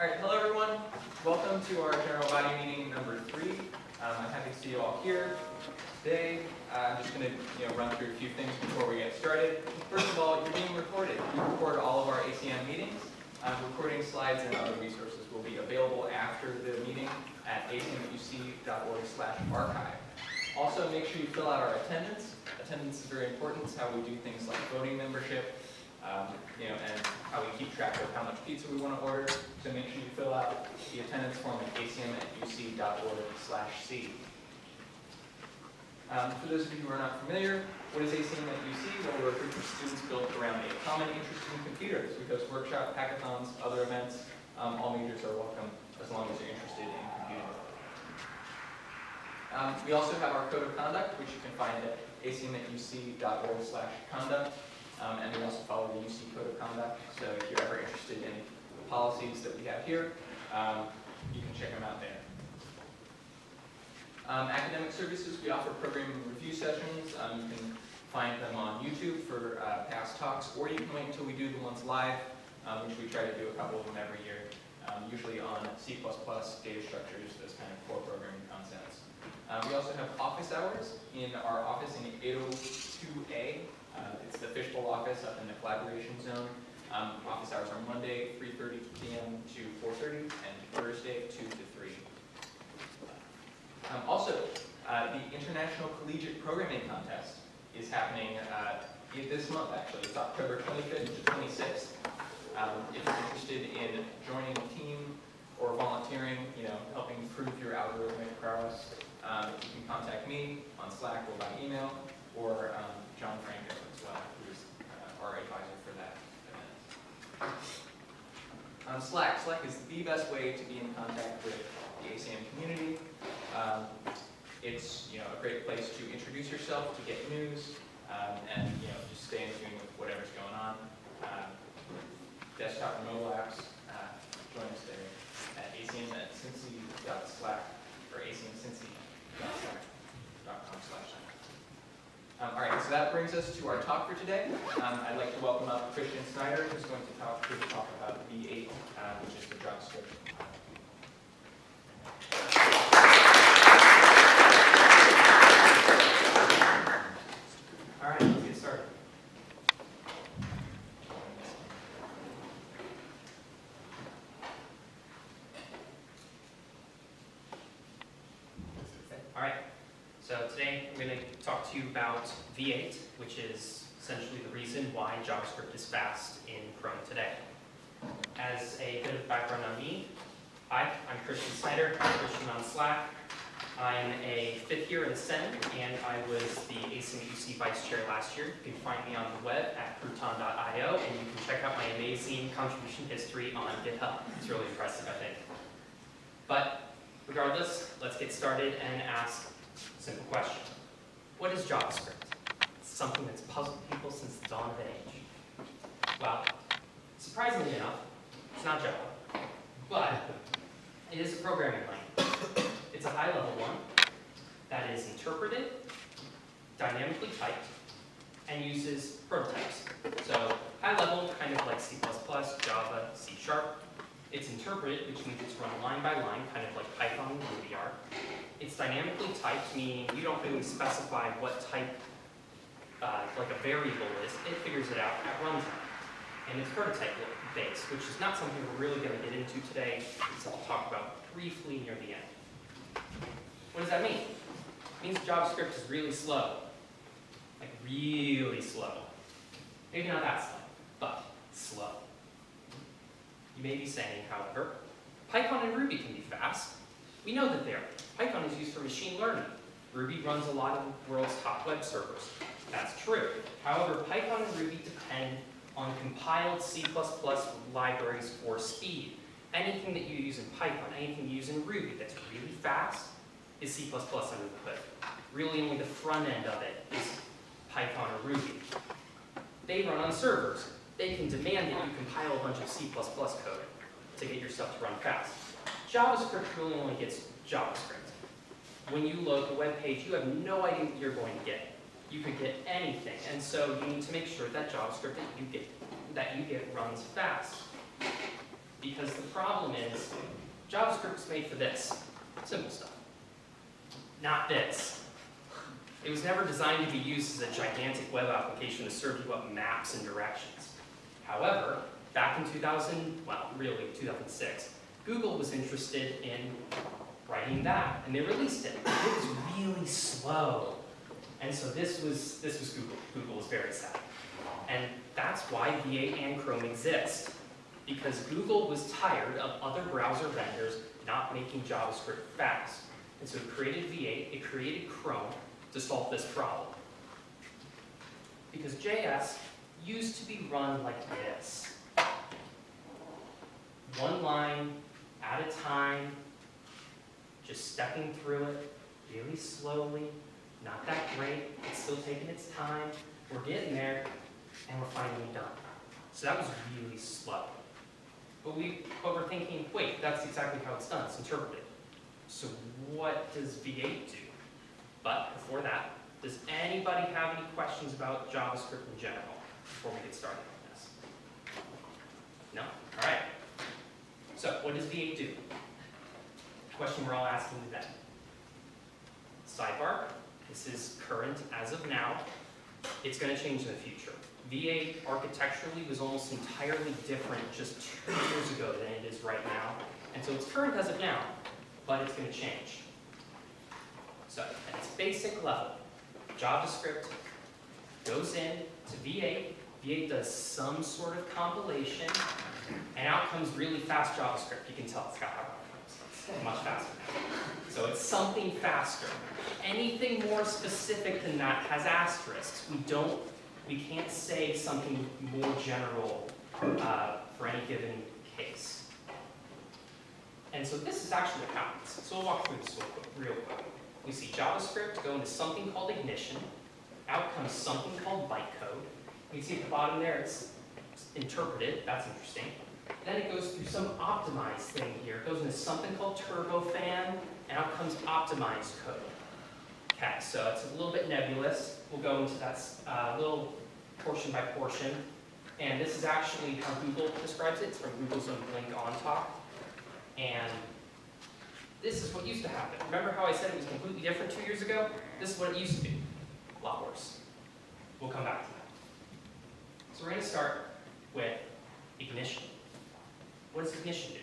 All right, hello everyone. Welcome to our general body meeting number 3. I'm happy to see you all here today. I'm just going to run through a few things before we get started. First of all, you're being recorded. We record all of our ACM meetings. Recording slides and other resources will be available after the meeting at acmuc.org/archive. Also, make sure you fill out our attendance. Attendance is very important. It's how we do things like voting membership, and how we keep track of how much pizza we want to order. So make sure you fill out the attendance form at acmuc.org/c. For those of you who are not familiar, what is ACM at UC? Well, we're a group of students built around a common interest in computers. We host workshop, hackathons, other events. All majors are welcome as long as you're interested in computing. We also have our code of conduct, which you can find at acmuc.org/conduct. And we also follow the UC code of conduct. So if you're ever interested in the policies that we have here, you can check them out there. Academic services, we offer programming review sessions. You can find them on YouTube for past talks, or you can wait until we do the ones live, which we try to do a couple of them every year, usually on C++, data structures, those kind of core programming concepts. We also have office hours in our office in 802A. It's the fishbowl office up in the collaboration zone. Office hours are Monday, 3:30 p.m. to 4:30, and Thursday, 2 to 3. Also, the International Collegiate Programming Contest is happening this month, actually. It's October 25th to 26th. If you're interested in joining a team or volunteering, helping improve your algorithmic prowess, you can contact me on Slack or by email, or John Franco as well, who's our advisor for that event. Slack is the best way to be in contact with the ACM community. It's a great place to introduce yourself, to get news, and just stay in tune with whatever's going on. Desktop and mobile apps, join us there at acm@cincy.slack or acmcincy.slack.com/slack. All right, so that brings us to our talk for today. I'd like to welcome up Kristian Snyder, who's going to give a talk about V8, which is the JavaScript. All right, let's get started. All right, so today I'm going to talk to you about V8, which is essentially the reason why JavaScript is fast in Chrome today. As a bit of background on me, hi, I'm Kristian Snyder. I'm Kristian on Slack. I'm a 5th year in SEN, and I was the ACM UC Vice Chair last year. You can find me on the web at crouton.io, and you can check out my amazing contribution history on GitHub. It's really impressive, I think. But regardless, let's get started and ask a simple question. What is JavaScript? It's something that's puzzled people since the dawn of an age. Well, surprisingly enough, it's not Java, but it is a programming language. It's a high-level one that is interpreted, dynamically typed, and uses prototypes. So high-level, kind of like C++, Java, C#. It's interpreted, which means it's run line by line, kind of like Python and Ruby are. It's dynamically typed, meaning you don't really specify what type, like a variable is. It figures it out at runtime. And it's prototype-based, which is not something we're really going to get into today. It's I'll talk about briefly near the end. What does that mean? It means JavaScript is really slow. Like really slow. Maybe not that slow, but slow. You may be saying, however, Python and Ruby can be fast. We know that they are. Python is used for machine learning. Ruby runs a lot of the world's top web servers. That's true. However, Python and Ruby depend on compiled C++ libraries for speed. Anything that you use in Python, anything you use in Ruby that's really fast is C++ under the hood. Really only the front end of it is Python or Ruby. They run on servers. They can demand that you compile a bunch of C++ code to get your stuff to run fast. JavaScript really only gets JavaScript. When you load the web page, you have no idea what you're going to get. You could get anything, and so you need to make sure that JavaScript that you get runs fast. Because the problem is, JavaScript was made for this, simple stuff. Not this. It was never designed to be used as a gigantic web application to serve you up maps and directions. However, back in 2006, Google was interested in writing that, and they released it. It was really slow. And so this was Google. Google was very sad. And that's why V8 and Chrome exist. Because Google was tired of other browser vendors not making JavaScript fast. And so it created V8, it created Chrome to solve this problem. Because JS used to be run like this. One line at a time, just stepping through it really slowly, not that great, it's still taking its time, we're getting there, and we're finally done. So that was really slow. But we're thinking, wait, that's exactly how it's done, it's interpreted. So what does V8 do? But before that, does anybody have any questions about JavaScript in general before we get started on this? No? All right. So what does V8 do? Question we're all asking today. Sidebar, this is current as of now. It's going to change in the future. V8 architecturally was almost entirely different just 2 years ago than it is right now. And so it's current as of now, but it's going to change. So at its basic level, JavaScript goes in to V8. V8 does some sort of compilation, and out comes really fast JavaScript. You can tell it's got it's much faster now. So it's something faster. Anything more specific than that has asterisks. We can't say something more general for any given case. And so this is actually what happens. So we'll walk through this real quick. We see JavaScript go into something called ignition. Out comes something called bytecode. You can see at the bottom there it's interpreted. That's interesting. Then it goes through some optimized thing here. It goes into something called Turbofan, and out comes optimized code. Okay, so it's a little bit nebulous. We'll go into that little portion by portion. And this is actually how Google describes it. It's from Google's own Blink on talk. And this is what used to happen. Remember how I said it was completely different 2 years ago? This is what it used to be. A lot worse. We'll come back to that. So we're going to start with ignition. What does ignition do?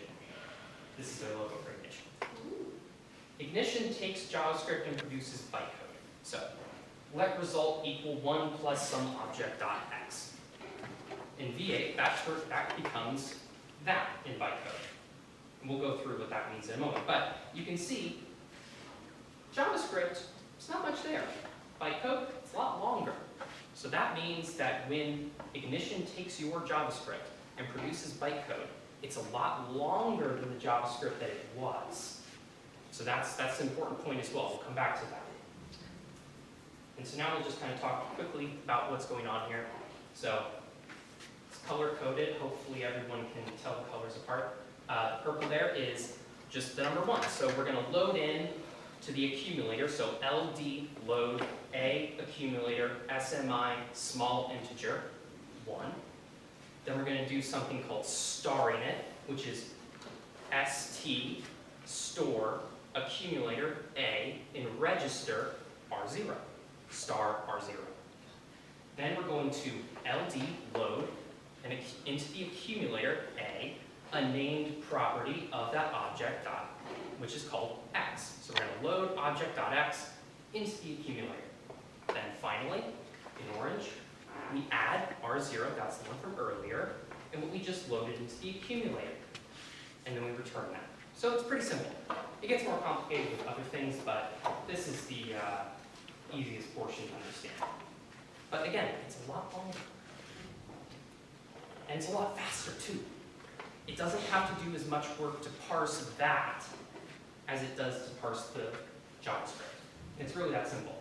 This is their logo for ignition. Ignition takes JavaScript and produces bytecode. So let result equal 1 plus some object.x. In V8, that becomes that in bytecode. And we'll go through what that means in a moment. But you can see JavaScript, it's not much there. Bytecode, it's a lot longer. So that means that when ignition takes your JavaScript and produces bytecode, it's a lot longer than the JavaScript that it was. So that's an important point as well. We'll come back to that. And so now we'll just kind of talk quickly about what's going on here. So it's color-coded. Hopefully everyone can tell the colors apart. Purple there is just the number 1. So we're going to load in to the accumulator. So LD load A accumulator SMI small integer 1. Then we're going to do something called starring it, which is ST store accumulator A in register R0, star R0. Then we're going to LD load and into the accumulator a named property of that object which is called X. So we're going to load object.x into the accumulator. Then finally, in orange, we add R0, that's the one from earlier, and what we just loaded into the accumulator. And then we return that. So it's pretty simple. It gets more complicated with other things, but this is the easiest portion to understand. But again, it's a lot longer. And it's a lot faster too. It doesn't have to do as much work to parse that as it does to parse the JavaScript. It's really that simple.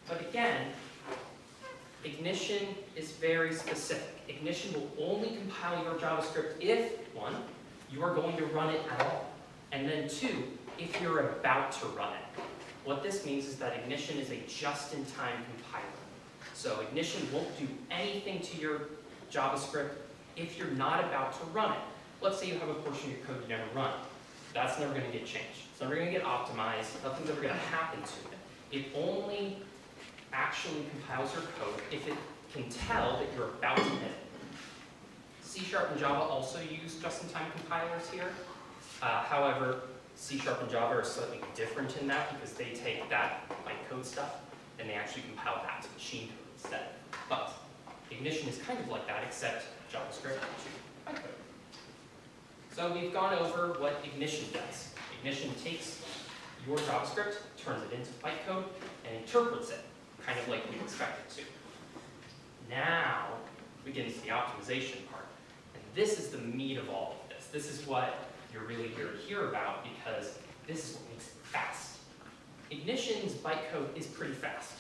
But again, ignition is very specific. Ignition will only compile your JavaScript if, 1, you are going to run it at all. And then 2, if you're about to run it. What this means is that ignition is a just-in-time compiler. So ignition won't do anything to your JavaScript if you're not about to run it. let's say you have a portion of your code you never run. That's never going to get changed. It's never going to get optimized. Nothing's ever going to happen to it. It only actually compiles your code if it can tell that you're about to hit it. C# and Java also use just-in-time compilers here. However, C# and Java are slightly different in that because they take that bytecode stuff and they actually compile that to machine code instead. But Ignition is kind of like that, except JavaScript to bytecode. So we've gone over what Ignition does. Ignition takes your JavaScript, turns it into bytecode, and interprets it, kind of like we expect it to. Now we get into the optimization part. And this is the meat of all of this. This is what you're really here to hear about because this is what makes it fast. Ignition's bytecode is pretty fast.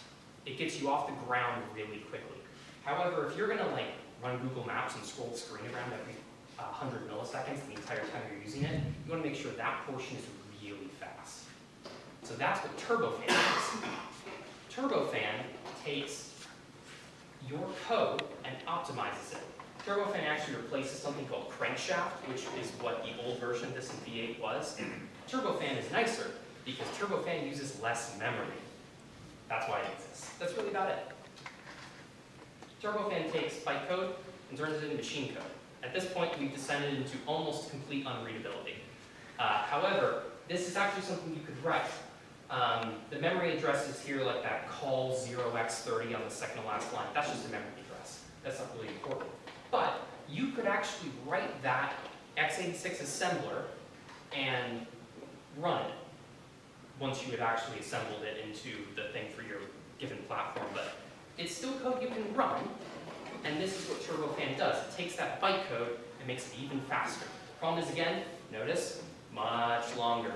It gets you off the ground really quickly. However, if you're going to run Google Maps and scroll the screen around every 100 milliseconds the entire time you're using it, you want to make sure that portion is really fast. So that's what Turbofan does. Turbofan takes your code and optimizes it. Turbofan actually replaces something called Crankshaft, which is what the old version of this in V8 was. Turbofan is nicer because Turbofan uses less memory. That's why it exists. That's really about it. Turbofan takes bytecode and turns it into machine code. At this point, we've descended into almost complete unreadability. However, this is actually something you could write. The memory address is here like that call 0x30 on the second to last line. That's just a memory address. That's not really important. But you could actually write that x86 assembler and run it once you had actually assembled it into the thing for your given platform. But it's still code you can run, and this is what Turbofan does. It takes that bytecode and makes it even faster. The problem is, again, notice, much longer,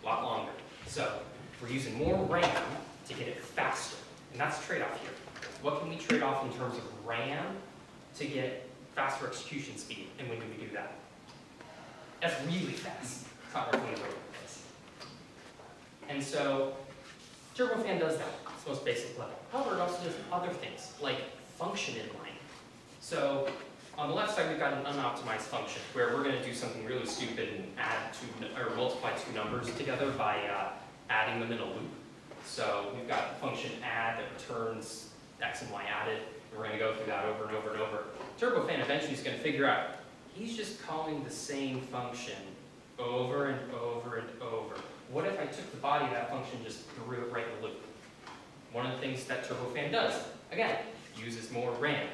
a lot longer. So we're using more RAM to get it faster, and that's the trade-off here. What can we trade off in terms of RAM to get faster execution speed, and when do we do that? That's really fast. It's not working over this. And so Turbofan does that. It's the most basic level. However, it also does other things, like function inline. So on the left side, we've got an unoptimized function where we're going to do something really stupid and multiply two numbers together by adding them in a loop. So we've got the function add that returns x and y added. And we're going to go through that over and over and over. Turbofan eventually is going to figure out he's just calling the same function over and over and over. What if I took the body of that function and just threw it right in the loop? One of the things that Turbofan does, again, uses more RAM,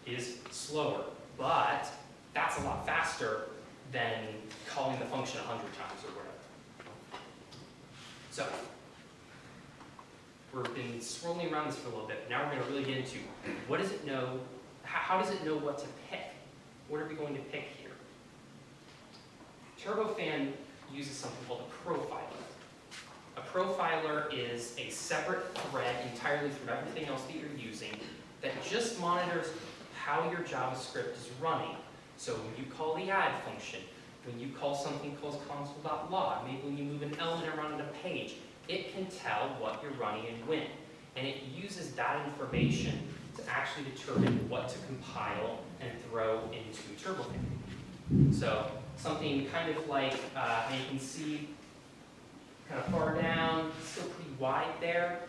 is slower, but that's a lot faster than calling the function 100 times or whatever. So, we've been swirling around this for a little bit. Now we're going to really get into what does it know, how does it know what to pick? What are we going to pick here? Turbofan uses something called a profiler. A profiler is a separate thread entirely from everything else that you're using that just monitors how your JavaScript is running. So when you call the add function, when you call something called console.log, maybe when you move an element around a page, it can tell what you're running and when. And it uses that information to actually determine what to compile and throw into Turbofan. So something kind of like, you can see kind of far down, still pretty wide there.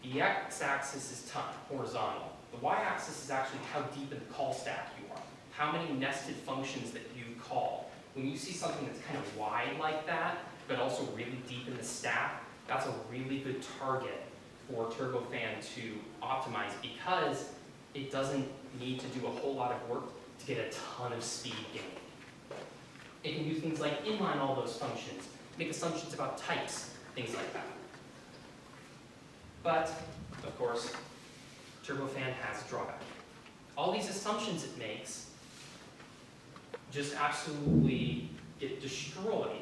The x-axis is time, horizontal. The y-axis is actually how deep in the call stack you are. How many nested functions that you call. When you see something that's kind of wide like that, but also really deep in the stack, that's a really good target for Turbofan to optimize because it doesn't need to do a whole lot of work to get a ton of speed gain. It can do things like inline all those functions, make assumptions about types, things like that. But, of course, Turbofan has a drawback. All these assumptions it makes just absolutely get destroyed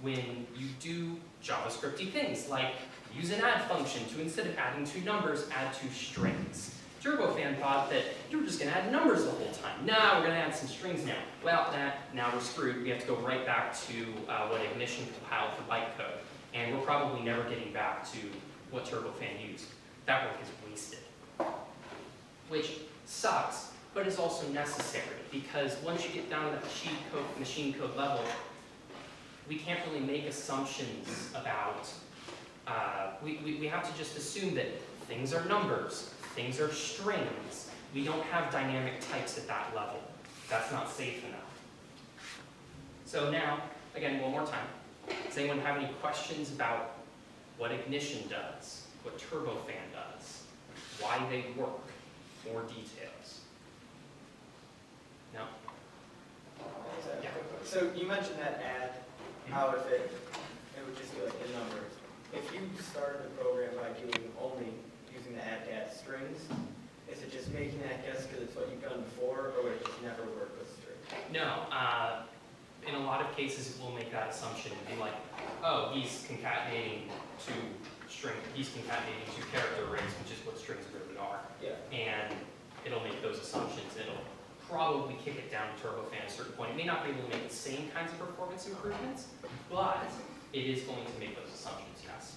when you do JavaScripty things, like use an add function to, instead of adding two numbers, add two strings. Turbofan thought that you were just going to add numbers the whole time. No, we're going to add some strings now. Well, now we're screwed. We have to go right back to what Ignition compiled for bytecode. And we're probably never getting back to what Turbofan used. That work is wasted. Which sucks, but is also necessary, because once you get down to that machine code level, we can't really make assumptions about, we have to just assume that things are numbers, things are strings. We don't have dynamic types at that level. That's not safe enough. So now, again, one more time. Does anyone have any questions about what ignition does, what turbofan does, why they work, more details? No? Yeah. So you mentioned that add, how if it would just be like in numbers. If you started the program by doing only using the add strings, is it just making that guess because it's what you've done before, or would it just never work with strings? No. In a lot of cases, it will make that assumption and be like, oh, he's concatenating two character arrays, which is what strings really are. Yeah. And it'll make those assumptions. It'll probably kick it down to turbofan at a certain point. It may not be able to make the same kinds of performance improvements, but it is going to make those assumptions, yes.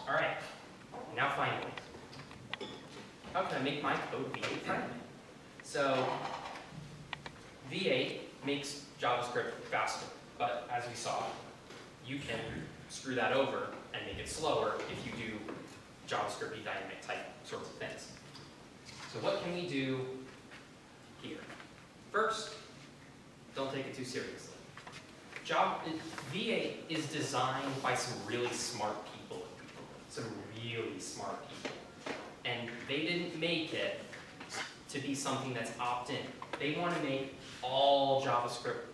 All right, now finally, how can I make my code V8 friendly? So V8 makes JavaScript faster, but as we saw, you can screw that over and make it slower if you do JavaScript dynamic type sorts of things. So what can we do here? First, don't take it too seriously. V8 is designed by some really smart people. And they didn't make it to be something that's opt-in. They want to make all JavaScript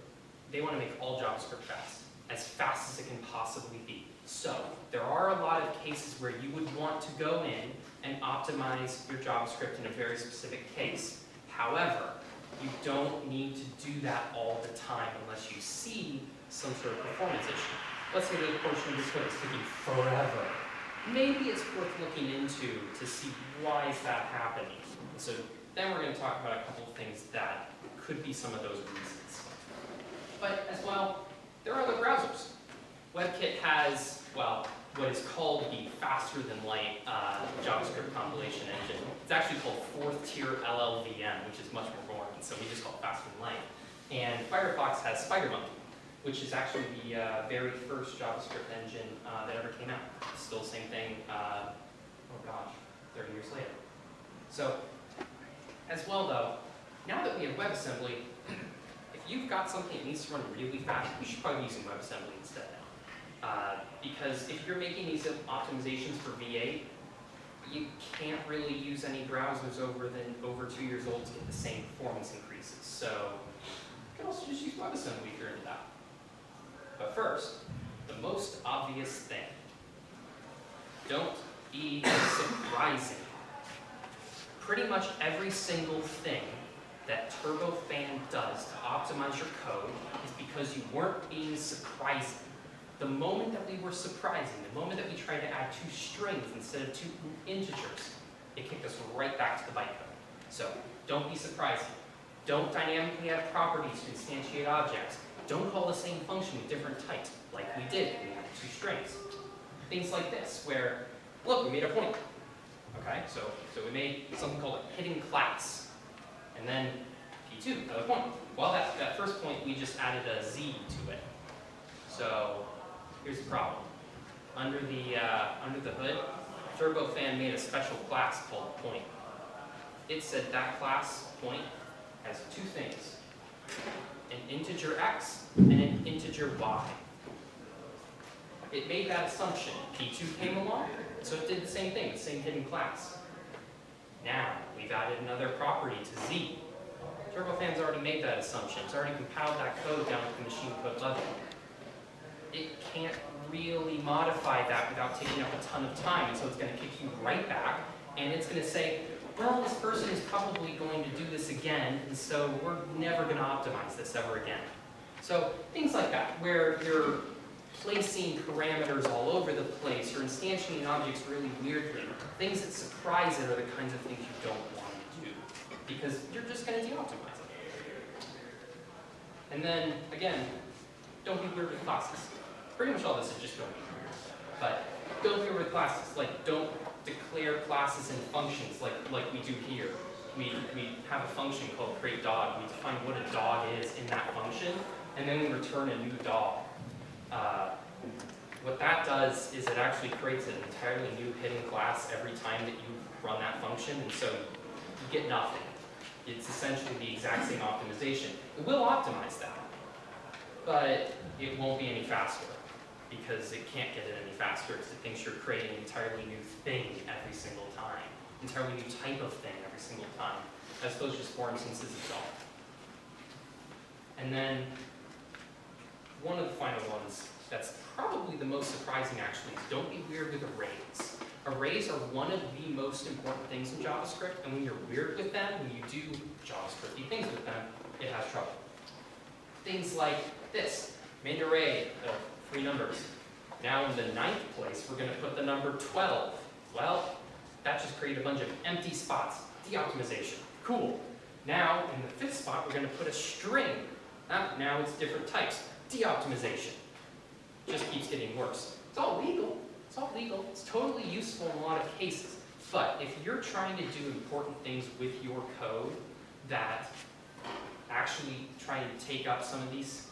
fast as it can possibly be. So there are a lot of cases where you would want to go in and optimize your JavaScript in a very specific case. However, you don't need to do that all the time unless you see some sort of performance issue. Let's say that a portion of your code is taking forever. Maybe it's worth looking into to see why is that happening. And so then we're going to talk about a couple of things that could be some of those reasons. But as well, there are other browsers. WebKit has, well, what is called the faster than light JavaScript compilation engine. It's actually called fourth tier LLVM, which is much more boring, so we just call it faster than light. And Firefox has SpiderMonkey, which is actually the very first JavaScript engine that ever came out. It's still the same thing, 30 years later. So, as well though, now that we have WebAssembly, if you've got something that needs to run really fast, you should probably be using WebAssembly instead now. Because if you're making these optimizations for V8, you can't really use any browsers over 2 years old to get the same performance increases. So you can also just use WebAssembly if you're into that. But first, the most obvious thing. Don't be surprising. Pretty much every single thing that Turbofan does to optimize your code is because you weren't being surprising. The moment that we were surprising, the moment that we tried to add 2 strings instead of 2 integers, it kicked us right back to the bytecode. So don't be surprising. Don't dynamically add properties to instantiate objects. Don't call the same function with different types, like we did when we added 2 strings. Things like this, where, look, we made a point. Okay, so we made something called a hidden class. And then P2, another point. Well, that first point, we just added a Z to it. So here's the problem. Under the hood, Turbofan made a special class called point. It said that class, point, has 2 things. An integer x and an integer y. It made that assumption. P2 came along, so it did the same thing, the same hidden class. Now, we've added another property to Z. Turbofan's already made that assumption. It's already compiled that code down to the machine code level. It can't really modify that without taking up a ton of time, and so it's going to kick you right back, and it's going to say, well, this person is probably going to do this again, and so we're never going to optimize this ever again. So things like that, where you're placing parameters all over the place, you're instantiating objects really weirdly. Things that surprise it are the kinds of things you don't want to do, because you're just going to de-optimize it. And then, again, don't be weird with classes. Pretty much all this is just don't be weird. But don't be weird with classes. Like, don't declare classes and functions like we do here. we have a function called create dog. We define what a dog is in that function, and then we return a new dog. What that does is it actually creates an entirely new hidden class every time that you run that function, and so you get nothing. It's essentially the exact same optimization. It will optimize that, but it won't be any faster because it can't get it any faster because it thinks you're creating an entirely new thing every single time, entirely new type of thing every single time, as opposed to just four instances of dog. And then one of the final ones that's probably the most surprising actually is don't be weird with arrays. Arrays are one of the most important things in JavaScript, and when you're weird with them, when you do JavaScript-y things with them, it has trouble. Things like this, main array of 3 numbers. Now in the 9th place, we're going to put the number 12. Well, that just created a bunch of empty spots. De-optimization. Cool. Now in the 5th spot, we're going to put a string. Now it's different types. De-optimization. Just keeps getting worse. It's all legal. It's all legal. It's totally useful in a lot of cases. But if you're trying to do important things with your code that actually try to take up some of these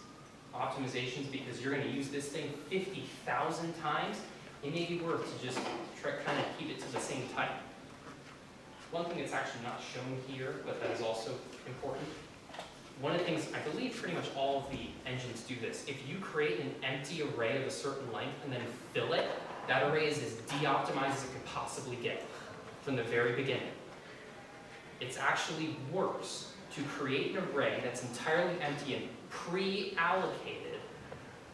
optimizations because you're going to use this thing 50,000 times, it may be worth to just kind of keep it to the same type. One thing that's actually not shown here, but that is also important, one of the things, I believe pretty much all of the engines do this. If you create an empty array of a certain length and then fill it, that array is as de-optimized as it could possibly get from the very beginning. It's actually worse to create an array that's entirely empty and pre-allocated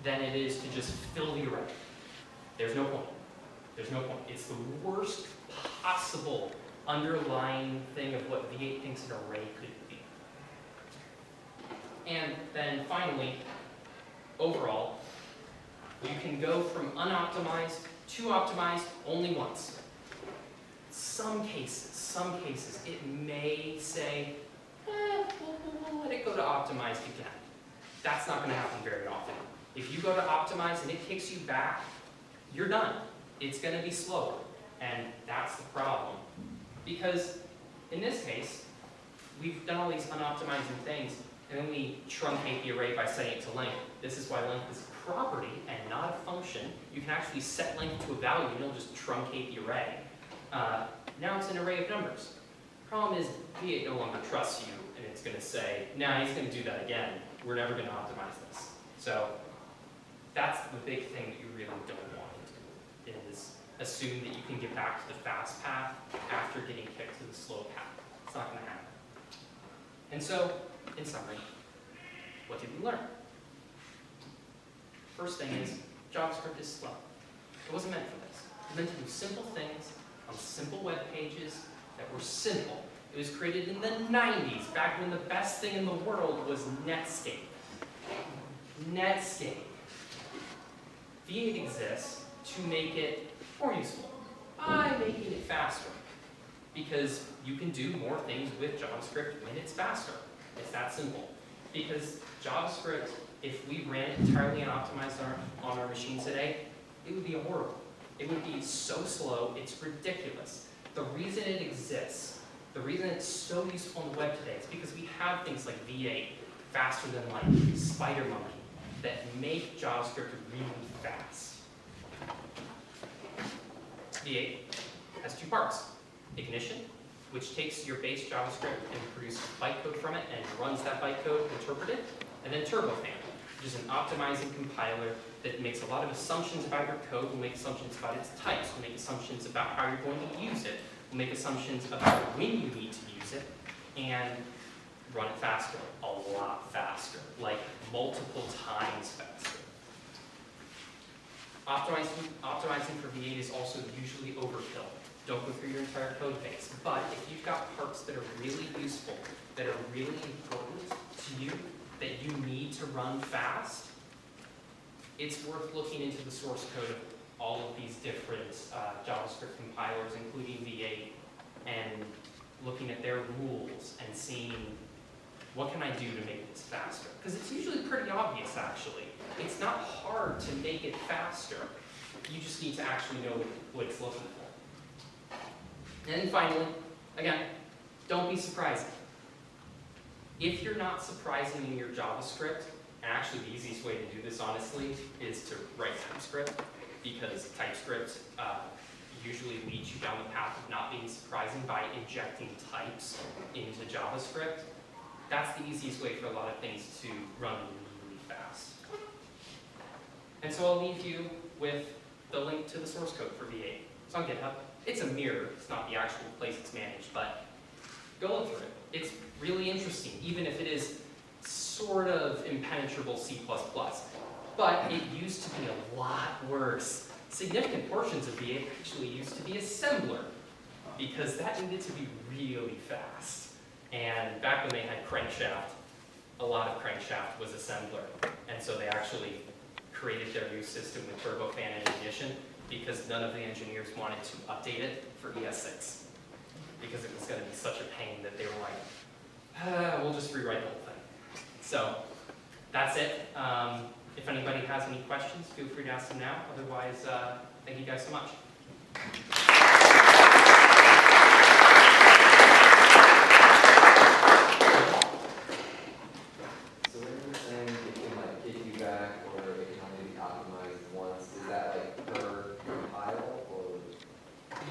than it is to just fill the array. There's no point. There's no point. It's the worst possible underlying thing of what V8 thinks an array could be. And then finally, overall, you can go from unoptimized to optimized only once. Some cases, it may say, we'll let it go to optimized again. That's not going to happen very often. If you go to optimized and it kicks you back, you're done. It's going to be slower, and that's the problem. Because in this case, we've done all these unoptimizing things, and then we truncate the array by setting it to length. This is why length is a property and not a function. You can actually set length to a value, and it'll just truncate the array. Now it's an array of numbers. Problem is, V8 no longer trusts you, and it's going to say, nah, he's going to do that again. We're never going to optimize this. So that's the big thing that you really don't want to do, is assume that you can get back to the fast path after getting kicked to the slow path. It's not going to happen. And so, in summary, what did we learn? First thing is, JavaScript is slow. It wasn't meant for this. It was meant to do simple things on simple web pages that were simple. It was created in the 90s, back when the best thing in the world was Netscape. Netscape. V8 exists to make it more useful by making it faster. Because you can do more things with JavaScript when it's faster. It's that simple. Because JavaScript, if we ran it entirely unoptimized on our machines today, it would be horrible. It would be so slow, it's ridiculous. The reason it exists, the reason it's so useful in the web today is because we have things like V8, faster than light, SpiderMonkey, that make JavaScript really fast. V8 has 2 parts. Ignition, which takes your base JavaScript and produces bytecode from it and runs that bytecode interpreted, and then Turbofan, which is an optimizing compiler that makes a lot of assumptions about your code, will make assumptions about its types, will make assumptions about how you're going to use it, will make assumptions about when you need to use it, and run it faster, a lot faster, like multiple times faster. Optimizing for V8 is also usually overkill. Don't go through your entire code base. But if you've got parts that are really useful, that are really important to you, that you need to run fast, it's worth looking into the source code of all of these different JavaScript compilers, including V8, and looking at their rules and seeing what can I do to make this faster. Because it's usually pretty obvious, actually. It's not hard to make it faster. You just need to actually know what it's looking for. And then finally, again, Don't be surprising. If you're not surprising in your JavaScript, and actually the easiest way to do this, honestly, is to write TypeScript, because TypeScript usually leads you down the path of not being surprising by injecting types into JavaScript. That's the easiest way for a lot of things to run really fast. And so I'll leave you with the link to the source code for V8. It's on GitHub. It's a mirror. It's not the actual place it's managed, but go look through it. It's really interesting, even if it is sort of impenetrable C++. But it used to be a lot worse. Significant portions of V8 actually used to be assembler, because that needed to be really fast. And back when they had crankshaft, a lot of crankshaft was assembler. And so they actually created their new system with Turbofan and Ignition, because none of the engineers wanted to update it for ES6. Because it was going to be such a pain that they were like, we'll just rewrite the whole thing. So that's it. If anybody has any questions, feel free to ask them now. Otherwise, thank you guys so much. So when you're saying it can like kick you back or it can only be optimized once, is that like per compile or?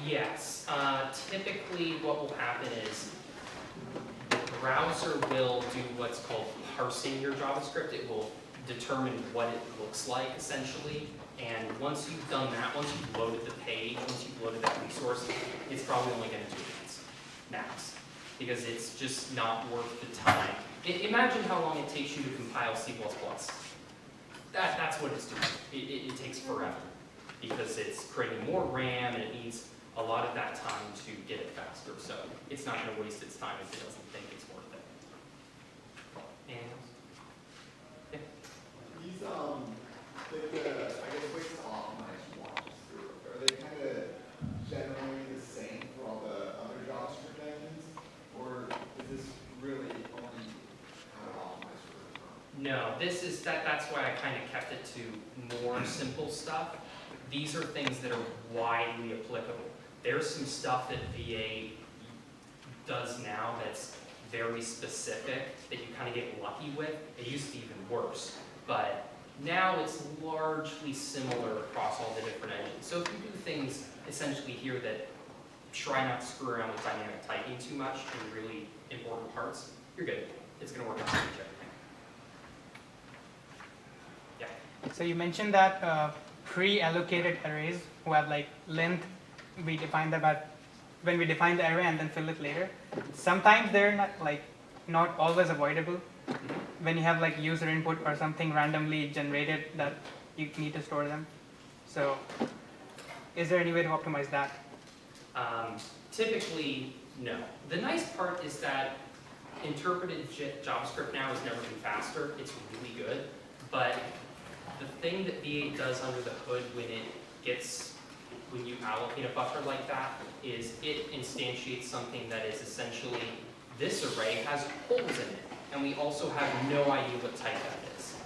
Yes. Typically what will happen is the browser will do what's called parsing your JavaScript. It will determine what it looks like, essentially. And once you've done that, once you've loaded the page, once you've loaded that resource, it's probably only going to do minutes, max. Because it's just not worth the time. Imagine how long it takes you to compile C++. That's what it's doing. It takes forever. Because it's creating more RAM and it needs a lot of that time to get it faster. So it's not going to waste its time if it doesn't think it's worth it. Anything else? These, I guess ways to optimize watches through, are they kind of generally the same for all the other JavaScript engines? Or is this really only how to optimize for the Chrome? No, this is that's why I kind of kept it to more simple stuff. These are things that are widely applicable. There's some stuff that V8 does now that's very specific that you kind of get lucky with. It used to be even worse. But now it's largely similar across all the different engines. So if you do things essentially here that try not to screw around with dynamic typing too much in really important parts, you're good. It's going to work out for each everything. Yeah. So you mentioned that pre-allocated arrays who have like length, we define them at when we define the array and then fill it later. Sometimes they're not always avoidable. When you have like user input or something randomly generated that you need to store them. So is there any way to optimize that? Typically, no. The nice part is that interpreted JavaScript now has never been faster. It's really good. But the thing that V8 does under the hood when you allocate a buffer like that is it instantiates something that is essentially, this array has holes in it. And we also have no idea what type that is.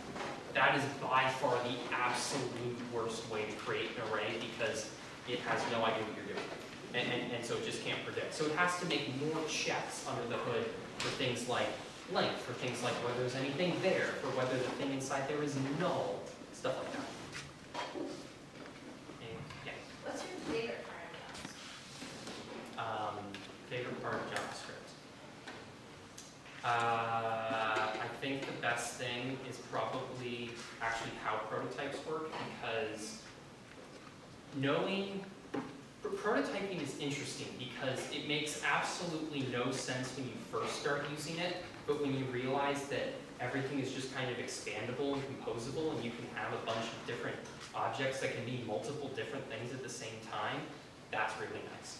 That is by far the absolute worst way to create an array because it has no idea what you're doing. And so it just can't predict. So it has to make more checks under the hood for things like length, for things like whether there's anything there, for whether the thing inside there is null, stuff like that. And, yeah. What's your favorite part of JavaScript? Favorite part of JavaScript? I think the best thing is probably actually how prototypes work, because prototyping is interesting because it makes absolutely no sense when you first start using it, but when you realize that everything is just kind of expandable and composable and you can have a bunch of different objects that can mean multiple different things at the same time, that's really nice.